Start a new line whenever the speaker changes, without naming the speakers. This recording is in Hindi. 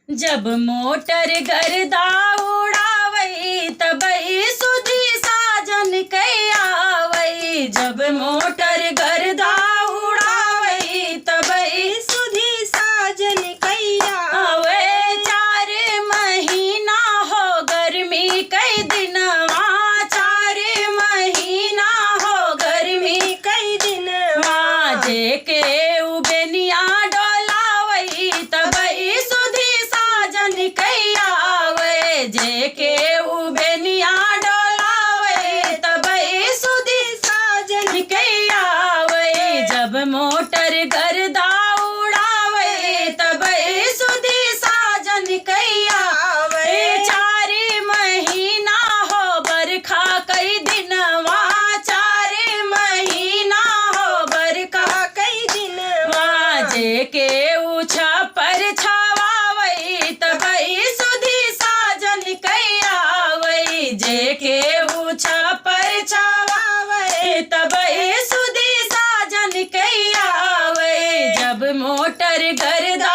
जब मोटर गर्दा उड़ावई तबई सुधी साजन कई आवई। जब मोटर गर्दा उड़ावई तबई
सुधी साजन कई
आवे। 4 महीना हो गर्मी कई दिनवा, 4 महीना हो गर्मी
कई दिन
जेके उबेनिया डोलावई तबई सुधी साजन कई आवे। जेके उबेनिया डोलावई तबई सुधी साजन कई आवे। जब मोटर गर्दा उड़ावई तबई सुधी साजन कई आवे। 4 महीना हो बरखा कई दिनवा, 4 महीना हो बरखा
कई दिन
जेके उछा पर छावावई तबई सुधी साजन कई आवई। जेके उछा पर छावावई तबई सुधी साजन कई आवई। जब मोटर गर्दा